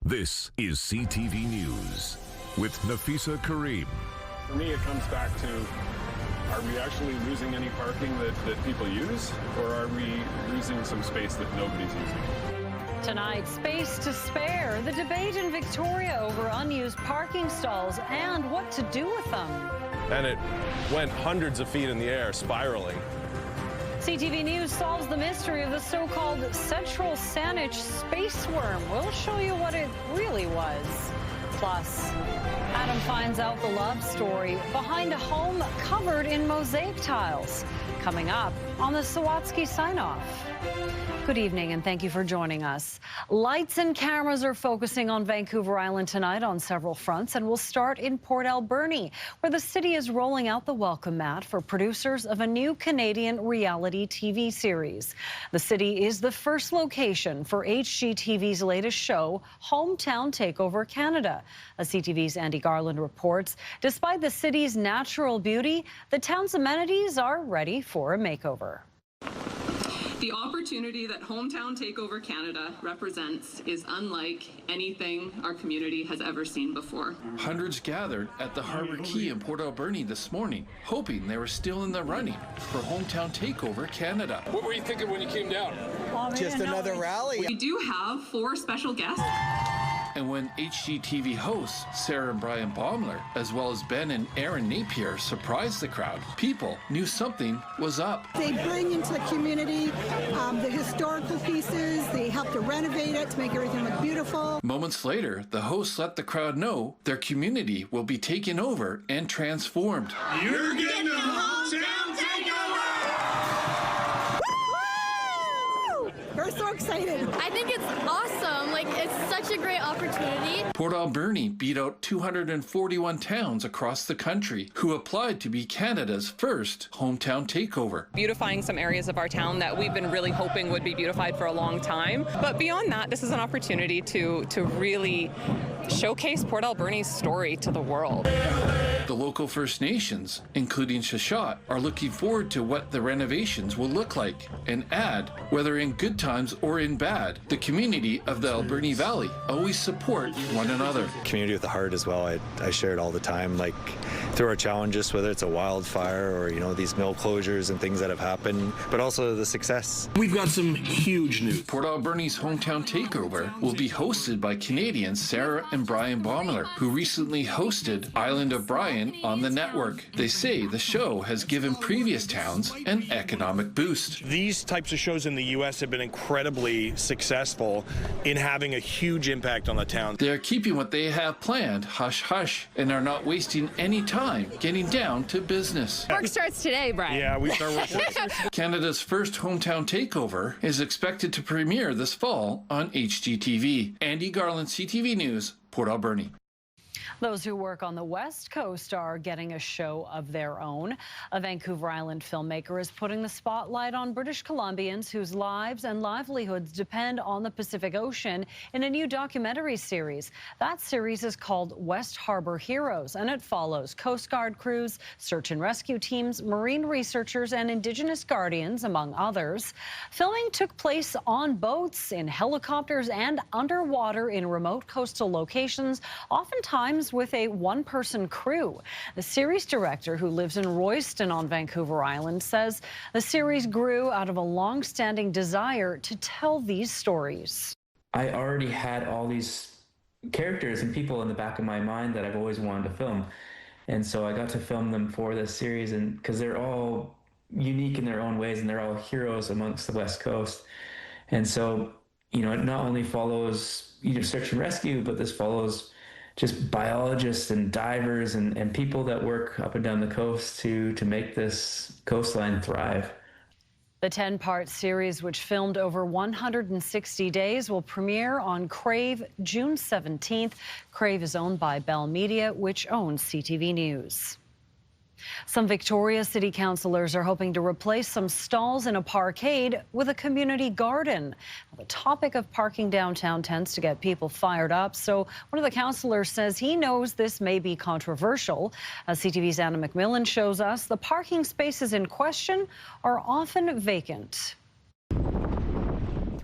This is CTV News with Nafisa Kareem. For me, it comes back to, are we actually losing any parking that people use, or are we losing some space that nobody's using? Tonight, space to spare, the debate in Victoria over unused parking stalls and what to do with them. And it went hundreds of feet in the air, spiraling. CTV News solves the mystery of the so-called Central Saanich space worm. We'll show you what it really was. Plus, Adam finds out the love story behind a home covered in mosaic tiles. Coming up on the Sawatsky sign-off. Good evening, and thank you for joining us. Lights and cameras are focusing on Vancouver Island tonight on several fronts, and we'll start in Port Alberni, where the city is rolling out the welcome mat for producers of a new Canadian reality TV series. The city is the first location for HGTV's latest show, Hometown Takeover Canada. As CTV's Andy Garland reports, despite the city's natural beauty, the town's amenities are ready for a makeover. The opportunity that Hometown Takeover Canada represents is unlike anything our community has ever seen before. Hundreds gathered at the Harbour Quay in Port Alberni this morning, hoping they were still in the running for Hometown Takeover Canada. What were you thinking when you came down? Just another rally. We do have 4 special guests. And when HGTV hosts Sarah and Brian Baumler, as well as Ben and Aaron Napier, surprised the crowd, people knew something was up. They bring into the community the historical pieces. They help to renovate it to make everything look beautiful. Moments later, the hosts let the crowd know their community will be taken over and transformed. You're getting a Hometown Takeover! Woo! We're so excited. I think it's awesome. Like, it's such a great opportunity. Port Alberni beat out 241 towns across the country who applied to be Canada's first Hometown Takeover. Beautifying some areas of our town that we've been really hoping would be beautified for a long time. But beyond that, this is an opportunity to really showcase Port Alberni's story to the world. The local First Nations, including Shuswap, are looking forward to what the renovations will look like and add, whether in good times or in bad, the community of the Alberni Valley always support one another. Community with the heart as well. I share it all the time, like through our challenges, whether it's a wildfire or, these mill closures and things that have happened, but also the success. We've got some huge news. Port Alberni's Hometown Takeover will be hosted by Canadians Sarah and Brian Baumler, who recently hosted Island of Brian on the network. They say the show has given previous towns an economic boost. These types of shows in the U.S. have been incredibly successful in having a huge impact on the town. They are keeping what they have planned hush-hush and are not wasting any time getting down to business. Work starts today, Brian. Yeah, we start working. Canada's first Hometown Takeover is expected to premiere this fall on HGTV. Andy Garland, CTV News, Port Alberni. Those who work on the West Coast are getting a show of their own. A Vancouver Island filmmaker is putting the spotlight on British Columbians whose lives and livelihoods depend on the Pacific Ocean in a new documentary series. That series is called West Harbour Heroes, and it follows Coast Guard crews, search and rescue teams, marine researchers, and Indigenous guardians, among others. Filming took place on boats, in helicopters, and underwater in remote coastal locations, oftentimes with a one-person crew. The series director, who lives in Royston on Vancouver Island, says the series grew out of a long-standing desire to tell these stories. I already had all these characters and people in the back of my mind that I've always wanted to film. And so I got to film them for this series, and because they're all unique in their own ways and they're all heroes amongst the West Coast. And so, it not only follows search and rescue, but this follows just biologists and divers and people that work up and down the coast to make this coastline thrive. The 10-part series, which filmed over 160 days, will premiere on Crave June 17th. Crave is owned by Bell Media, which owns CTV News. Some Victoria City councillors are hoping to replace some stalls in a parkade with a community garden. The topic of parking downtown tends to get people fired up, so one of the councillors says he knows this may be controversial. As CTV's Anna McMillan shows us, the parking spaces in question are often vacant.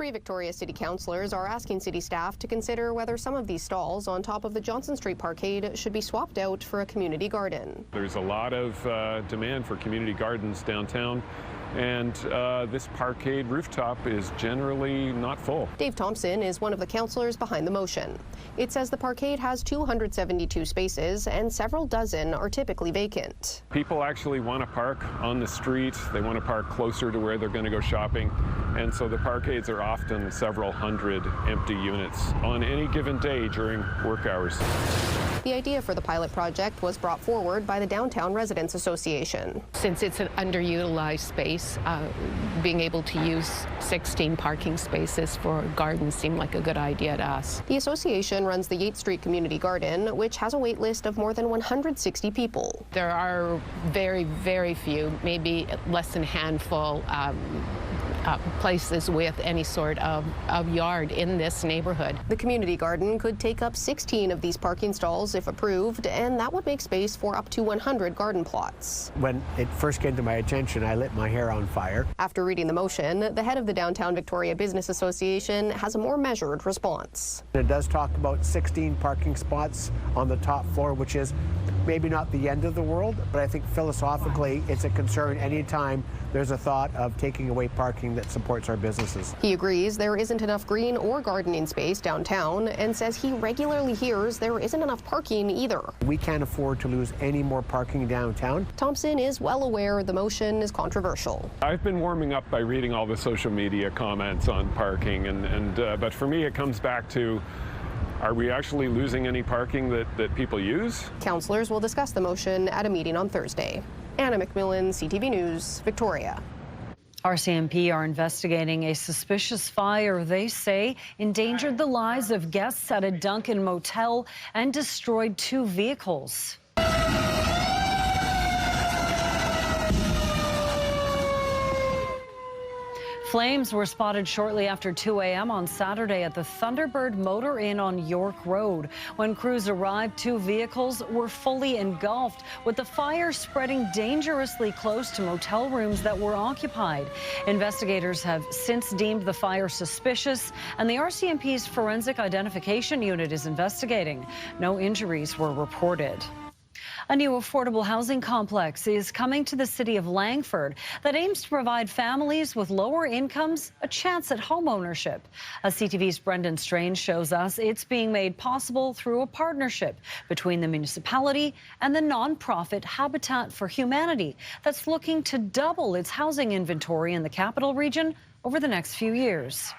3 Victoria City councillors are asking city staff to consider whether some of these stalls on top of the Johnson Street Parkade should be swapped out for a community garden. There's a lot of demand for community gardens downtown, and this parkade rooftop is generally not full. Dave Thompson is one of the councillors behind the motion. It says the parkade has 272 spaces and several dozen are typically vacant. People actually want to park on the street. They want to park closer to where they're going to go shopping, and so the parkades are often several hundred empty units on any given day during work hours. The idea for the pilot project was brought forward by the Downtown Residents Association. Since it's an underutilized space, being able to use 16 parking spaces for gardens seemed like a good idea to us. The association runs the Yates Street Community Garden, which has a wait list of more than 160 people. There are very, very few, maybe less than a handful places with any sort of yard in this neighborhood. The community garden could take up 16 of these parking stalls if approved, and that would make space for up to 100 garden plots. When it first came to my attention, I lit my hair on fire. After reading the motion, the head of the Downtown Victoria Business Association has a more measured response. It does talk about 16 parking spots on the top floor, which is maybe not the end of the world, but I think philosophically it's a concern anytime there's a thought of taking away parking that supports our businesses. He agrees there isn't enough green or gardening space downtown and says he regularly hears there isn't enough parking either. We can't afford to lose any more parking downtown. Thompson is well aware the motion is controversial. I've been warming up by reading all the social media comments on parking, but for me it comes back to, are we actually losing any parking that people use? Councillors will discuss the motion at a meeting on Thursday. Anna McMillan, CTV News, Victoria. RCMP are investigating a suspicious fire they say endangered the lives of guests at a Dunkin' Motel and destroyed 2 vehicles. Flames were spotted shortly after 2 a.m. on Saturday at the Thunderbird Motor Inn on York Road. When crews arrived, 2 vehicles were fully engulfed, with the fire spreading dangerously close to motel rooms that were occupied. Investigators have since deemed the fire suspicious, and the RCMP's Forensic Identification Unit is investigating. No injuries were reported. A new affordable housing complex is coming to the city of Langford that aims to provide families with lower incomes a chance at home ownership. As CTV's Brendan Strange shows us, it's being made possible through a partnership between the municipality and the nonprofit Habitat for Humanity that's looking to double its housing inventory in the capital region over the next few years.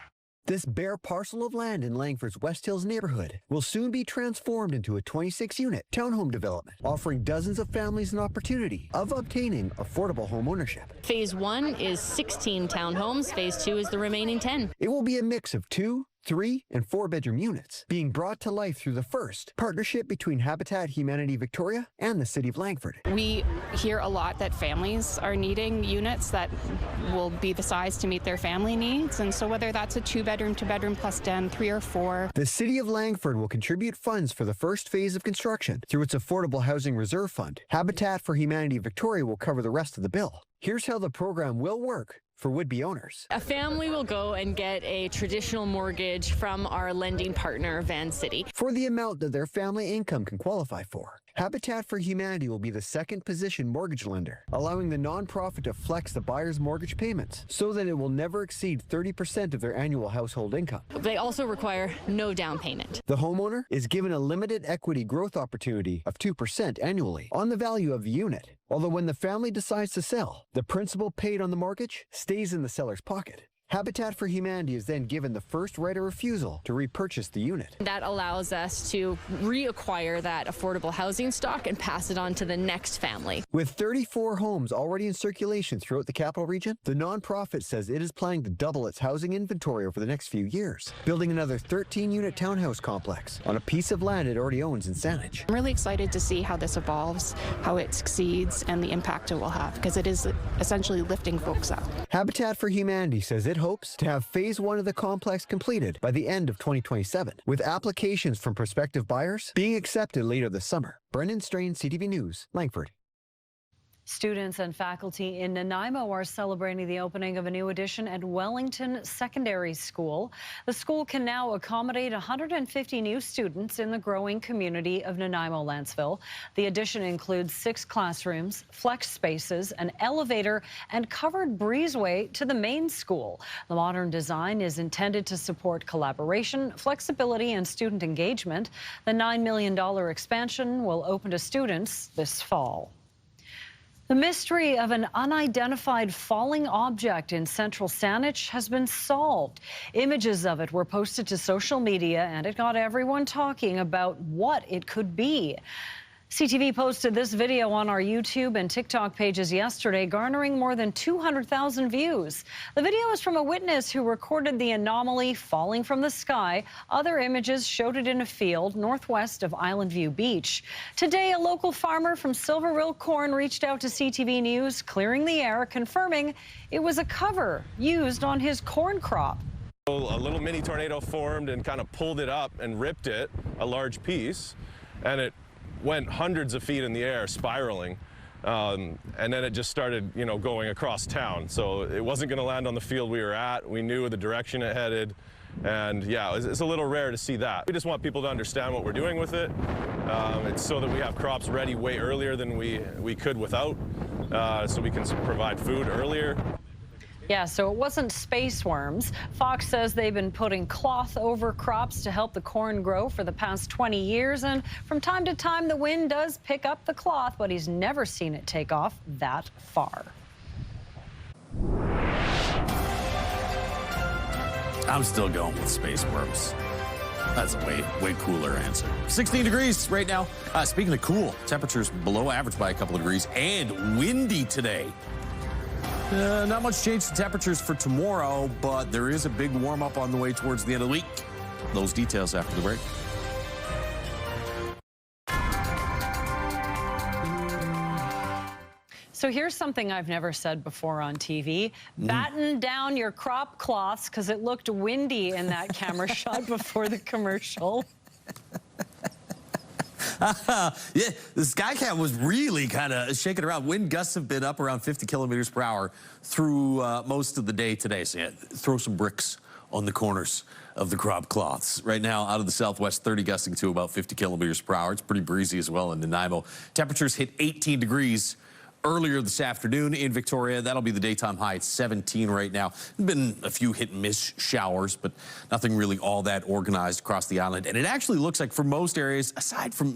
This bare parcel of land in Langford's West Hills neighborhood will soon be transformed into a 26-unit townhome development, offering dozens of families an opportunity of obtaining affordable home ownership. Phase 1 is 16 townhomes. Phase 2 is the remaining 10. It will be a mix of 2, 3, and 4-bedroom units being brought to life through the first partnership between Habitat Humanity Victoria and the City of Langford. We hear a lot that families are needing units that will be the size to meet their family needs, and so whether that's a 2-bedroom, 2-bedroom plus den, 3 or 4. The City of Langford will contribute funds for the first phase of construction through its Affordable Housing Reserve Fund. Habitat for Humanity Victoria will cover the rest of the bill. Here's how the program will work for would-be owners. A family will go and get a traditional mortgage from our lending partner, Van City, for the amount that their family income can qualify for. Habitat for Humanity will be the second position mortgage lender, allowing the nonprofit to flex the buyer's mortgage payments so that it will never exceed 30% of their annual household income. They also require no down payment. The homeowner is given a limited equity growth opportunity of 2% annually on the value of the unit. Although when the family decides to sell, the principal paid on the mortgage stays in the seller's pocket. Habitat for Humanity is then given the first right of refusal to repurchase the unit. That allows us to reacquire that affordable housing stock and pass it on to the next family. With 34 homes already in circulation throughout the capital region, the nonprofit says it is planning to double its housing inventory over the next few years, building another 13-unit townhouse complex on a piece of land it already owns in Saanich. I'm really excited to see how this evolves, how it succeeds, and the impact it will have, because it is essentially lifting folks up. Habitat for Humanity says it hopes to have phase 1 of the complex completed by the end of 2027, with applications from prospective buyers being accepted later this summer. Brendan Strain, CTV News, Langford. Students and faculty in Nanaimo are celebrating the opening of a new addition at Wellington Secondary School. The school can now accommodate 150 new students in the growing community of Nanaimo-Lantzville. The addition includes 6 classrooms, flex spaces, an elevator, and covered breezeway to the main school. The modern design is intended to support collaboration, flexibility, and student engagement. The $9 million expansion will open to students this fall. The mystery of an unidentified falling object in Central Saanich has been solved. Images of it were posted to social media, and it got everyone talking about what it could be. CTV posted this video on our YouTube and TikTok pages yesterday, garnering more than 200,000 views. The video is from a witness who recorded the anomaly falling from the sky. Other images showed it in a field northwest of Island View Beach. Today, a local farmer from Silverville Corn reached out to CTV News, clearing the air, confirming it was a cover used on his corn crop. A little mini tornado formed and kind of pulled it up and ripped it, a large piece, and it went hundreds of feet in the air, spiraling, and then it just started, going across town. So it wasn't going to land on the field we were at. We knew the direction it headed, and yeah, it's a little rare to see that. We just want people to understand what we're doing with it. It's so that we have crops ready way earlier than we could without, so we can provide food earlier. Yeah, so it wasn't space worms. Fox says they've been putting cloth over crops to help the corn grow for the past 20 years. And from time to time, the wind does pick up the cloth, but he's never seen it take off that far. I'm still going with space worms. That's a way cooler answer. 16 degrees right now. Speaking of cool, temperatures below average by a couple of degrees and windy today. Not much change to temperatures for tomorrow, but there is a big warm-up on the way towards the end of the week. Those details after the break. So here's something I've never said before on TV. Batten down your crop cloths because it looked windy in that camera shot before the commercial. Yeah, the Skycam was really kind of shaking around. Wind gusts have been up around 50 kilometers per hour through most of the day today. So yeah, throw some bricks on the corners of the crop cloths. Right now, out of the southwest, 30 gusting to about 50 kilometers per hour. It's pretty breezy as well in Nanaimo. Temperatures hit 18 degrees earlier this afternoon in Victoria. That'll be the daytime high at 17 right now. There's been a few hit and miss showers, but nothing really all that organized across the island. And it actually looks like for most areas, aside from,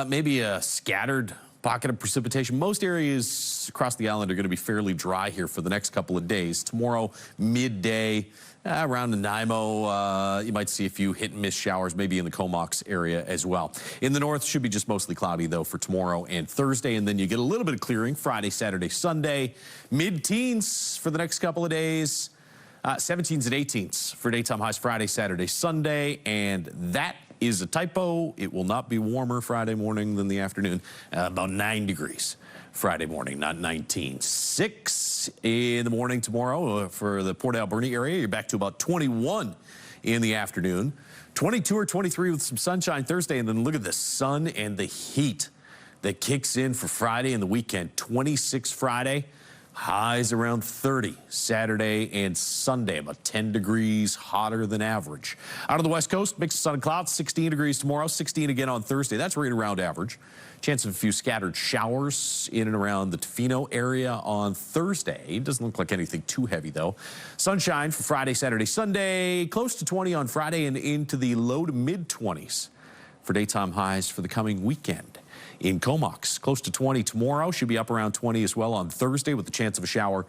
maybe a scattered pocket of precipitation, most areas across the island are going to be fairly dry here for the next couple of days. Tomorrow, midday, around Nanaimo, you might see a few hit and miss showers, maybe in the Comox area as well. In the north, should be just mostly cloudy, though, for tomorrow and Thursday. And then you get a little bit of clearing Friday, Saturday, Sunday. Mid-teens for the next couple of days. 17s and 18s for daytime highs Friday, Saturday, Sunday. And that is a typo. It will not be warmer Friday morning than the afternoon. About 9 degrees Friday morning, not 19. 6 in the morning tomorrow for the Port Alberni area. You're back to about 21 in the afternoon. 22 or 23 with some sunshine Thursday. And then look at the sun and the heat that kicks in for Friday and the weekend. 26 Friday. Highs around 30 Saturday and Sunday, about 10 degrees hotter than average. Out of the west coast, mix of sun and clouds, 16 degrees tomorrow, 16 again on Thursday. That's right around average. Chance of a few scattered showers in and around the Tofino area on Thursday. Doesn't look like anything too heavy, though. Sunshine for Friday, Saturday, Sunday. Close to 20 on Friday and into the low to mid-20s for daytime highs for the coming weekend. In Comox, close to 20 tomorrow. Should be up around 20 as well on Thursday with the chance of a shower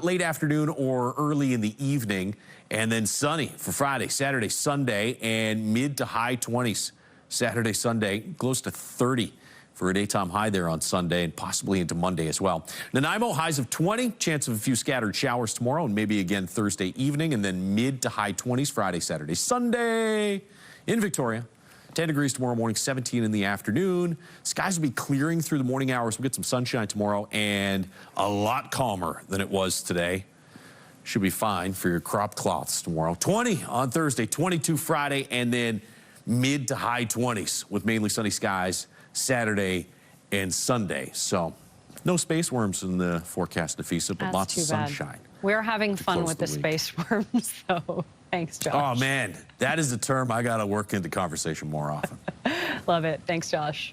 late afternoon or early in the evening. And then sunny for Friday, Saturday, Sunday, and mid to high 20s Saturday, Sunday, close to 30 for a daytime high there on Sunday and possibly into Monday as well. Nanaimo, highs of 20, chance of a few scattered showers tomorrow and maybe again Thursday evening, and then mid to high 20s Friday, Saturday, Sunday. In Victoria, 10 degrees tomorrow morning, 17 in the afternoon. Skies will be clearing through the morning hours. We'll get some sunshine tomorrow and a lot calmer than it was today. Should be fine for your crop cloths tomorrow. 20 on Thursday, 22 Friday, and then mid to high 20s with mainly sunny skies Saturday and Sunday. So No space worms in the forecast, Nafisa, but That's lots of too bad. sunshine. We're having fun close with the the week. space worms, so thanks, Josh. Oh, man, that is a term I got to work into conversation more often. Love it. Thanks, Josh.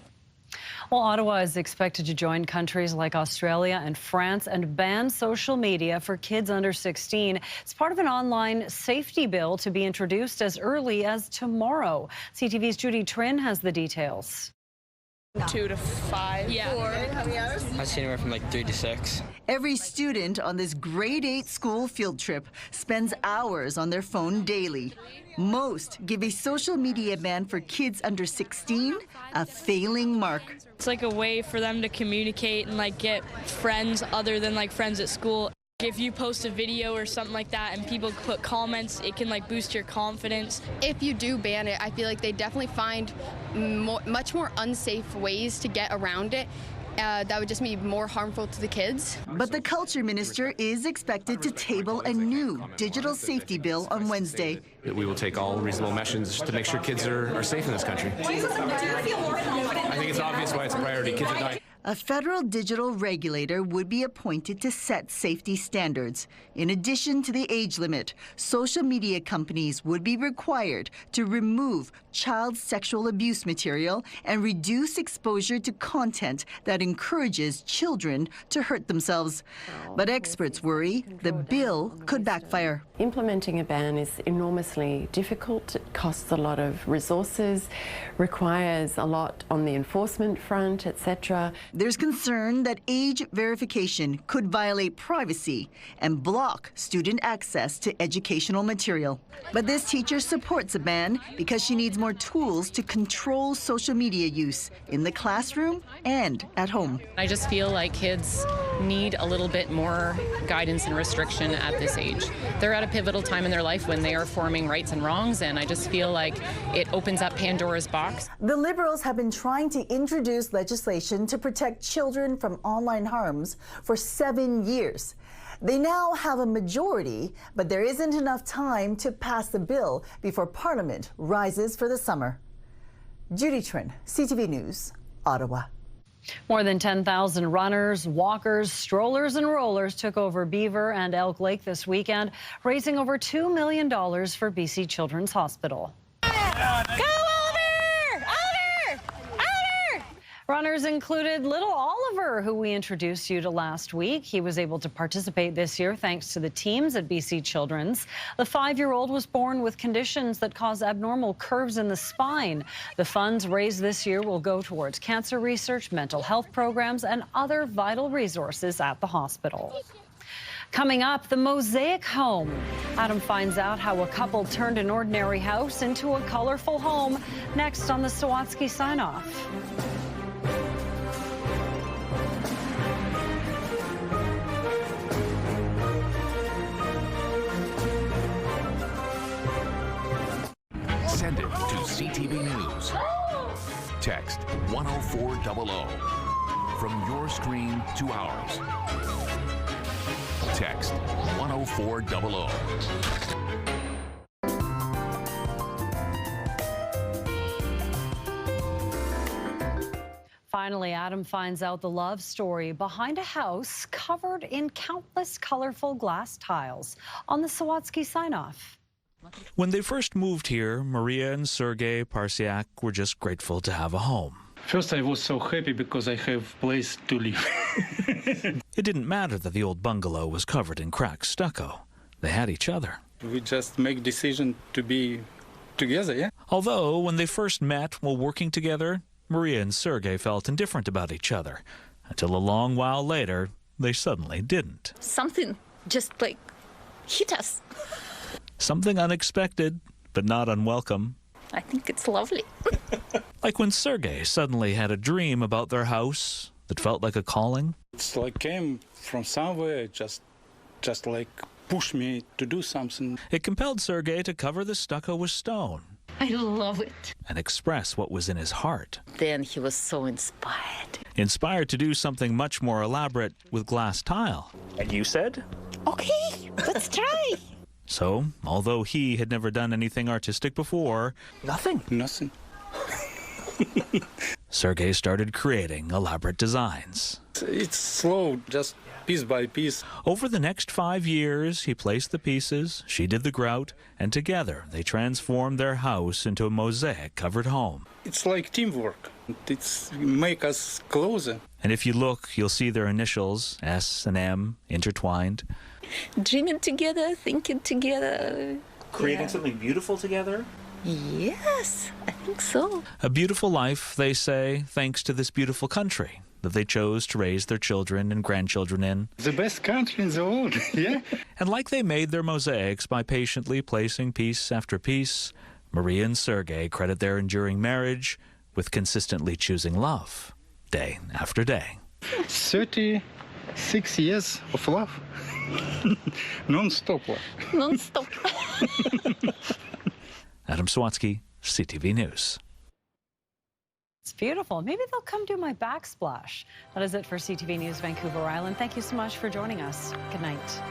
Well, Ottawa is expected to join countries like Australia and France and ban social media for kids under 16. It's part of an online safety bill to be introduced as early as tomorrow. CTV's Judy Trin has the details. 2 to 5. Yeah. 4. How many hours? I've seen anywhere from like 3 to 6. Every student on this grade 8 school field trip spends hours on their phone daily. Most give a social media ban for kids under 16 a failing mark. It's like a way for them to communicate and like get friends other than like friends at school. If you post a video or something like that and people put comments, it can like boost your confidence. If you do ban it, I feel like they definitely find much more unsafe ways to get around it. That would just be more harmful to the kids. But the culture minister is expected to table a new digital safety bill on Wednesday. We will take all reasonable measures to make sure kids are safe in this country. I think it's obvious why it's a priority. Kids are dying. A federal digital regulator would be appointed to set safety standards. In addition to the age limit, social media companies would be required to remove child sexual abuse material and reduce exposure to content that encourages children to hurt themselves. But experts worry the bill could backfire. Implementing a ban is enormously difficult. It costs a lot of resources, requires a lot on the enforcement front, etc. There's concern that age verification could violate privacy and block student access to educational material. But this teacher supports a ban because she needs more tools to control social media use in the classroom and at home. I just feel like kids need a little bit more guidance and restriction at this age. They're at a pivotal time in their life when they are forming rights and wrongs, and I just feel like it opens up Pandora's box. The Liberals have been trying to introduce legislation to protect children from online harms for 7 years. They now have a majority, but there isn't enough time to pass the bill before Parliament rises for the summer. Judy Trin, CTV News, Ottawa. More than 10,000 runners, walkers, strollers, and rollers took over Beaver and Elk Lake this weekend, raising over $2 million for BC Children's Hospital. Go Oliver! Oliver! Oliver! Runners included little Oliver, who we introduced you to last week. He was able to participate this year thanks to the teams at BC Children's. The 5-year-old was born with conditions that cause abnormal curves in the spine. The funds raised this year will go towards cancer research, mental health programs, and other vital resources at the hospital. Coming up, the Mosaic home. Adam finds out how a couple turned an ordinary house into a colorful home. Next on the Sawatsky Sign-Off. Send it to CTV News. Text 10400 from your screen to ours. Text 10400. Finally, Adam finds out the love story behind a house covered in countless colorful glass tiles on the Sawatsky Sign-Off. When they first moved here, Maria and Sergei Parsiak were just grateful to have a home. First, I was so happy because I have a place to live. It didn't matter that the old bungalow was covered in cracked stucco. They had each other. We just make decision to be together, yeah? Although, when they first met while working together, Maria and Sergei felt indifferent about each other, until a long while later, they suddenly didn't. Something just like hit us. Something unexpected, but not unwelcome. I think it's lovely. Like when Sergei suddenly had a dream about their house that felt like a calling. It's like came from somewhere, just like pushed me to do something. It compelled Sergei to cover the stucco with stone. I love it. And express what was in his heart. Then he was so inspired. Inspired to do something much more elaborate with glass tile. And you said? Okay, let's try. So, although he had never done anything artistic before... Nothing. Sergei started creating elaborate designs. It's slow, just piece by piece. Over the next 5 years, he placed the pieces, she did the grout, and together they transformed their house into a mosaic-covered home. It's like teamwork. It's make us closer. And if you look, you'll see their initials, S and M, intertwined. Dreaming together, thinking together. Creating something beautiful together? Yes, I think so. A beautiful life, they say, thanks to this beautiful country that they chose to raise their children and grandchildren in. The best country in the world, yeah. And like they made their mosaics by patiently placing piece after piece, Maria and Sergei credit their enduring marriage with consistently choosing love, day after day. 36 years of love. Non-stop love. Non-stop. Adam Swatsky, CTV News. It's beautiful. Maybe they'll come do my backsplash. That is it for CTV News Vancouver Island. Thank you so much for joining us. Good night.